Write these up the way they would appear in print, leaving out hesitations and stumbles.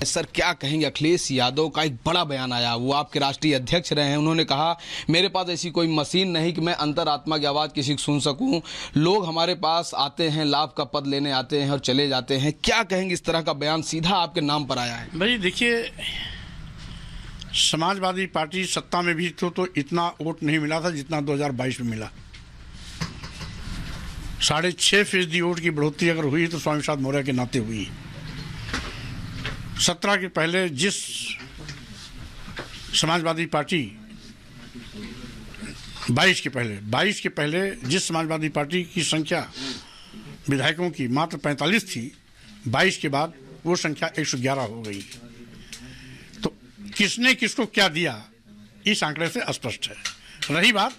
Sir क्या कहेंगे, अखिलेश यादव का एक बड़ा बयान आया, वो आपके राष्ट्रीय अध्यक्ष रहे हैं, उन्होंने कहा मेरे पास ऐसी कोई मशीन नहीं कि मैं अंतरात्मा की आवाज़ किसी की सुन सकूं, लोग हमारे पास आते हैं, लाभ का पद लेने आते हैं और चले जाते हैं। क्या कहेंगे, इस तरह का बयान सीधा आपके नाम पर आया है? भाई देखिए, समाजवादी पार्टी सत्ता में भी तो इतना वोट नहीं मिला था जितना 2022 में मिला। 6.5% वोट की बढ़ोतरी अगर हुई तो स्वामी प्रसाद मौर्य के नाते हुई। 17 के पहले जिस समाजवादी पार्टी 22 के पहले जिस समाजवादी पार्टी की संख्या विधायकों की मात्र 45 थी, 22 के बाद वो संख्या 111 हो गई। तो किसने किसको क्या दिया इस आंकड़े से स्पष्ट है। रही बात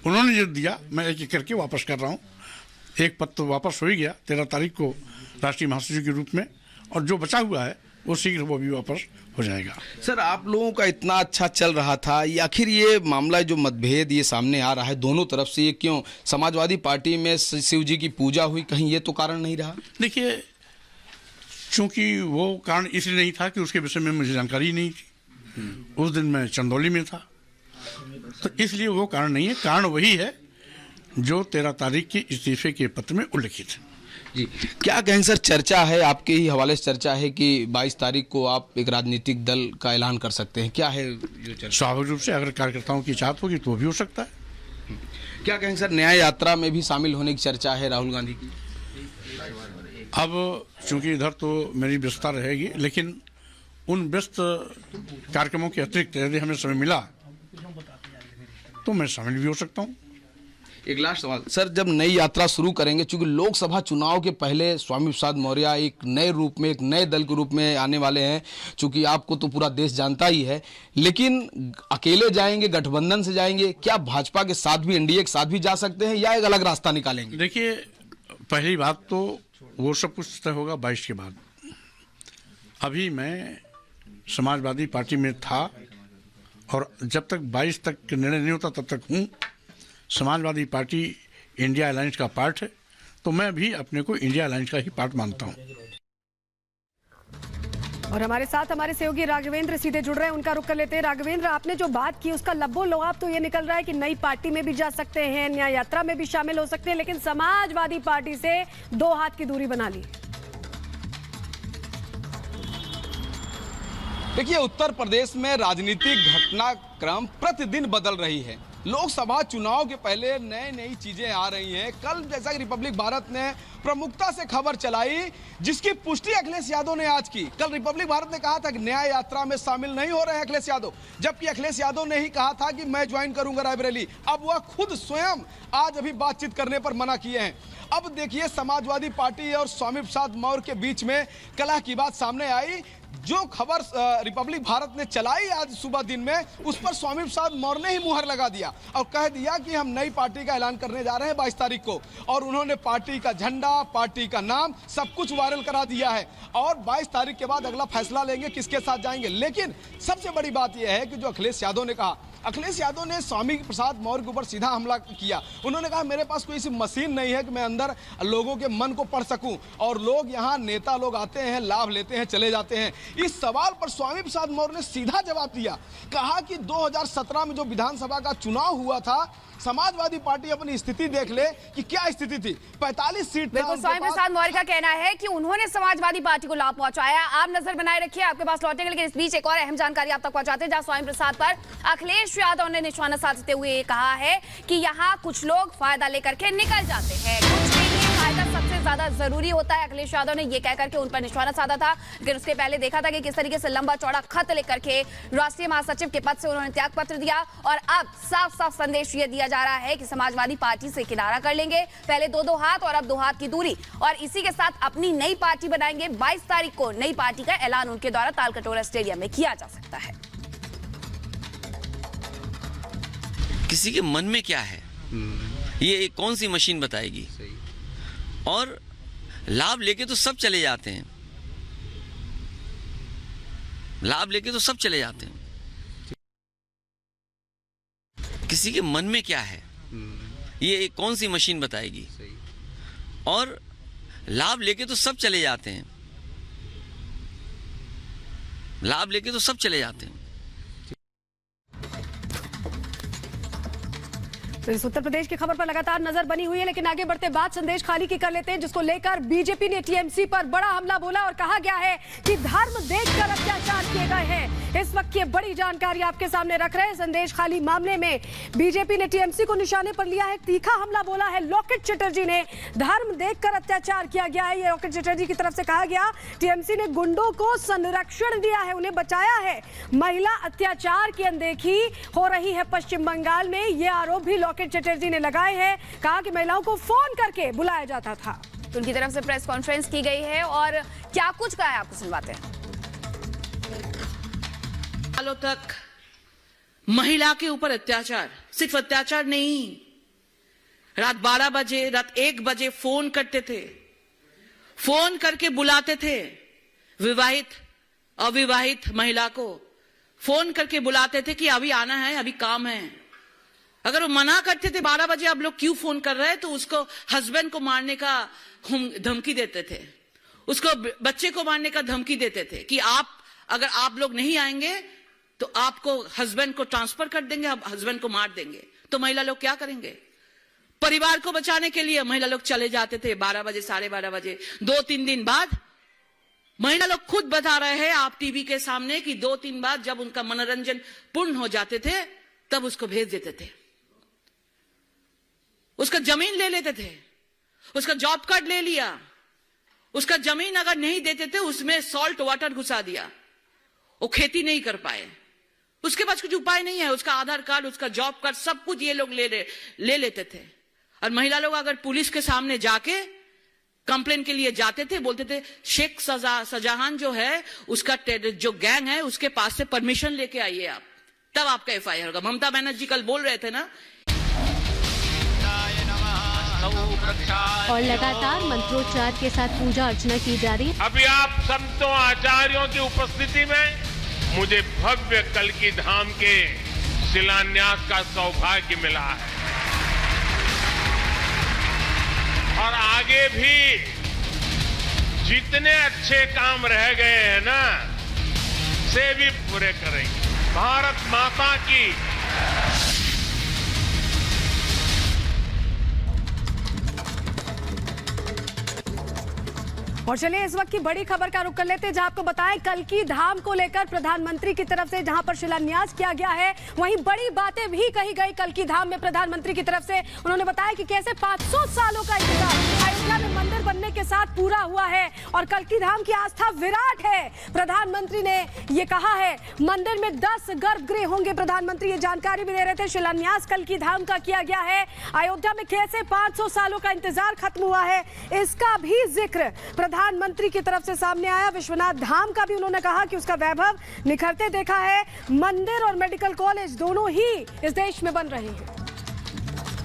उन्होंने जो दिया, मैं एक एक करके वापस कर रहा हूँ। एक पद तो वापस हो ही गया 13 तारीख को राष्ट्रीय महासचिव के रूप में, और जो बचा हुआ है वो शीघ्र वो भी वापस हो जाएगा। सर आप लोगों का इतना अच्छा चल रहा था, ये आखिर ये मामला जो मतभेद ये सामने आ रहा है दोनों तरफ से, ये क्यों? समाजवादी पार्टी में शिव जी की पूजा हुई, कहीं ये तो कारण नहीं रहा? देखिए, चूंकि वो कारण इसलिए नहीं था कि उसके विषय में मुझे जानकारी नहीं थी, उस दिन मैं चंदौली में था, तो इसलिए वो कारण नहीं है। कारण वही है जो 13 तारीख के इस्तीफे के पत्र में उल्लिखित है। जी, क्या कहें सर, चर्चा है आपके ही हवाले से चर्चा है कि 22 तारीख को आप एक राजनीतिक दल का ऐलान कर सकते हैं, क्या है जो चर्चा? स्वाभाविक रूप से अगर कार्यकर्ताओं की चाहत होगी तो वो भी हो सकता है। क्या कहें सर, न्याय यात्रा में भी शामिल होने की चर्चा है राहुल गांधी की? अब चूंकि इधर तो मेरी व्यस्तता रहेगी, लेकिन उन व्यस्त कार्यक्रमों के अतिरिक्त यदि हमें समय मिला तो मैं शामिल भी हो सकता हूँ। एक लास्ट सवाल सर, जब नई यात्रा शुरू करेंगे, चूंकि लोकसभा चुनाव के पहले स्वामी प्रसाद मौर्य एक नए रूप में, एक नए दल के रूप में आने वाले हैं, चूंकि आपको तो पूरा देश जानता ही है, लेकिन अकेले जाएंगे, गठबंधन से जाएंगे, क्या भाजपा के साथ भी, एनडीए के साथ भी जा सकते हैं या एक अलग रास्ता निकालेंगे? देखिए, पहली बात तो वो सब कुछ तय होगा 22 के बाद। अभी मैं समाजवादी पार्टी में था और जब तक 22 तक निर्णय नहीं होता तब तक हूँ। समाजवादी पार्टी इंडिया अलायंस का पार्ट है, तो मैं भी अपने को इंडिया अलायंस का ही पार्ट मानता हूँ। और हमारे साथ हमारे सहयोगी राघवेंद्र सीधे जुड़ रहे हैं, उनका रुख कर लेते हैं। राघवेंद्र, आपने जो बात की उसका लब्बो लुआब तो ये निकल रहा है कि नई पार्टी में भी जा सकते हैं, न्याय यात्रा में भी शामिल हो सकते हैं, लेकिन समाजवादी पार्टी से 2 हाथ की दूरी बना ली। देखिए, उत्तर प्रदेश में राजनीतिक घटनाक्रम प्रतिदिन बदल रही है। लोकसभा चुनाव के पहले नई नई चीजें आ रही हैं। कल जैसा कि रिपब्लिक भारत ने प्रमुखता से खबर चलाई, जिसकी पुष्टि अखिलेश यादव ने आज की। कल रिपब्लिक भारत ने कहा था कि न्याय यात्रा में शामिल नहीं हो रहे हैं अखिलेश यादव, जबकि अखिलेश यादव ने ही कहा था कि मैं ज्वाइन करूंगा रायबरेली। अब वह खुद स्वयं आज अभी बातचीत करने पर मना किए हैं। अब देखिए, समाजवादी पार्टी और स्वामी प्रसाद मौर्य के बीच में कलह की बात सामने आई। जो खबर रिपब्लिक भारत ने चलाई आज सुबह दिन में, उस पर स्वामी प्रसाद मौर्य ने ही मुहर लगा दिया और कह दिया कि हम नई पार्टी का ऐलान करने जा रहे हैं 22 तारीख को, और उन्होंने पार्टी का झंडा, पार्टी का नाम, सब कुछ वायरल करा दिया है। और 22 तारीख के बाद अगला फैसला लेंगे किसके साथ जाएंगे। लेकिन सबसे बड़ी बात यह है कि जो अखिलेश यादव ने कहा, अखिलेश यादव ने स्वामी प्रसाद मौर्य के ऊपर सीधा हमला किया। उन्होंने कहा मेरे पास कोई ऐसी मशीन नहीं है कि मैं अंदर लोगों के मन को पढ़ सकूं, और लोग यहाँ नेता लोग आते हैं, लाभ लेते हैं, चले जाते हैं। इस सवाल पर स्वामी प्रसाद मौर्य ने सीधा जवाब दिया, कहा कि 2017 में जो विधानसभा का चुनाव हुआ था, समाजवादी पार्टी अपनी स्थिति देख ले कि क्या स्थिति थी। 45 सीट। बिल्कुल, स्वामी प्रसाद मौर्य का कहना है कि उन्होंने समाजवादी पार्टी को लाभ पहुंचाया। आप नजर बनाए रखिए, आपके पास लौटेंगे, लेकिन इस बीच एक और अहम जानकारी आप तक पहुंचाते हैं, जहां स्वामी प्रसाद पर अखिलेश यादव ने निशाना साधते हुए कहा है कि यहाँ कुछ लोग फायदा लेकर के निकल जाते हैं, कुछ के लिए फायदा सबसे ज्यादा जरूरी होता है। अखिलेश यादव ने यह कहकर के उन पर निशाना साधा था, लेकिन उसके पहले देखा था कि किस तरीके से लंबा चौड़ा खत लेकर के राष्ट्रीय महासचिव के पद से उन्होंने त्याग पत्र दिया, और अब साफ साफ संदेश ये दिया जा रहा है कि समाजवादी पार्टी से किनारा कर लेंगे। पहले 2-2 हाथ और अब 2 हाथ की दूरी, और इसी के साथ अपनी नई पार्टी बनाएंगे। 22 तारीख को नई पार्टी का ऐलान उनके द्वारा तालकटोरा स्टेडियम में किया जा सकता है। किसी के मन में क्या है, ये कौन सी मशीन बताएगी। और लाभ लेके तो सब चले जाते हैं, लाभ लेके तो सब चले जाते हैं। किसी के मन में क्या है, ये कौन सी मशीन बताएगी। और लाभ लेके तो सब चले जाते हैं, लाभ लेके तो सब चले जाते हैं। तो इस उत्तर प्रदेश की खबर पर लगातार नजर बनी हुई है, लेकिन आगे बढ़ते बात संदेश खाली की कर लेते हैं, जिसको लेकर बीजेपी ने टीएमसी पर बड़ा हमला बोला और कहा गया है कि धर्म देखकर अत्याचार किए गए हैं। इस वक्त ये बड़ी जानकारी आपके सामने रख रहे हैं। संदेश खाली मामले में बीजेपी ने टीएमसी को निशाने पर लिया है, तीखा हमला बोला है लॉकेट चटर्जी ने। धर्म देखकर अत्याचार किया गया है, ये लॉकेट चटर्जी की तरफ से कहा गया। टीएमसी ने गुंडों को संरक्षण दिया है, उन्हें बचाया है। महिला अत्याचार की अनदेखी हो रही है पश्चिम बंगाल में, ये आरोप भी लॉकेट चटर्जी ने लगाए हैं। कहा कि महिलाओं को फोन करके बुलाया जाता था। तो उनकी तरफ से प्रेस कॉन्फ्रेंस की गई है और क्या कुछ कहा है आपको सुनवाते हैं। सालों तक महिला के ऊपर अत्याचार, सिर्फ अत्याचार नहीं, रात 12 बजे, रात 1 बजे फोन करते थे, फोन करके बुलाते थे। विवाहित अविवाहित महिला को फोन करके बुलाते थे कि अभी आना है, अभी काम है। अगर वो मना करते थे 12 बजे आप लोग क्यों फोन कर रहे हैं, तो उसको हस्बैंड को मारने का धमकी देते थे, उसको बच्चे को मारने का धमकी देते थे कि अगर आप लोग नहीं आएंगे तो आपको हस्बैंड को ट्रांसफर कर देंगे, हस्बैंड को मार देंगे। तो महिला लोग क्या करेंगे? परिवार को बचाने के लिए महिला लोग चले जाते थे 12 बजे, 12:30 बजे। 2-3 दिन बाद महिला लोग खुद बता रहे हैं आप टीवी के सामने कि 2-3 बाद जब उनका मनोरंजन पूर्ण हो जाते थे तब उसको भेज देते थे। उसका जमीन ले लेते थे, उसका जॉब कार्ड ले लिया, उसका जमीन अगर नहीं देते थे उसमें सॉल्ट वाटर घुसा दिया, वो खेती नहीं कर पाए। उसके पास कुछ उपाय नहीं है, उसका आधार कार्ड, उसका जॉब कार्ड, सब कुछ ये लोग ले लेते थे। और महिला लोग अगर पुलिस के सामने जाके कंप्लेन के लिए जाते थे, बोलते थे शेख शाहजहां जो है उसका जो गैंग है उसके पास से परमिशन लेके आइए आप, तब आपका एफआईआर होगा। ममता बनर्जी कल बोल रहे थे ना। और लगातार मंत्रोच्चार के साथ पूजा अर्चना की जा रही है। अभी आप संतों आचार्यों की उपस्थिति में मुझे भव्य कल्की धाम के शिलान्यास का सौभाग्य मिला है और आगे भी जितने अच्छे काम रह गए हैं ना से भी पूरे करेंगे। भारत माता की। और चलिए इस वक्त की बड़ी खबर का रुख कर लेते हैं, जहां आपको बताएं कल्की धाम को लेकर प्रधानमंत्री की तरफ से जहां पर शिलान्यास किया गया है, वहीं बड़ी बातें भी कही गई कल्की धाम में प्रधानमंत्री की तरफ से। उन्होंने बताया कि कैसे 500 सालों का इंतजार अयोध्या में मंदिर बनने के साथ पूरा हुआ है और कल्की धाम की आस्था विराट है। प्रधानमंत्री ने ये कहा है, मंदिर में 10 गर्भगृह होंगे। प्रधानमंत्री ये जानकारी भी दे रहे थे। शिलान्यास कल्की धाम का किया गया है। अयोध्या में कैसे 500 सालों का इंतजार खत्म हुआ है, इसका भी जिक्र प्रधानमंत्री की तरफ से सामने आया। विश्वनाथ धाम का भी उन्होंने कहा कि उसका वैभव निखरते देखा है। मंदिर और मेडिकल कॉलेज दोनों ही इस देश में बन रहे हैं।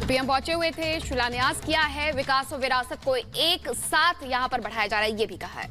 पीएम पहुंचे हुए थे, शिलान्यास किया है, विकास और विरासत को एक साथ यहां पर बढ़ाया जा रहा है, ये भी कहा है।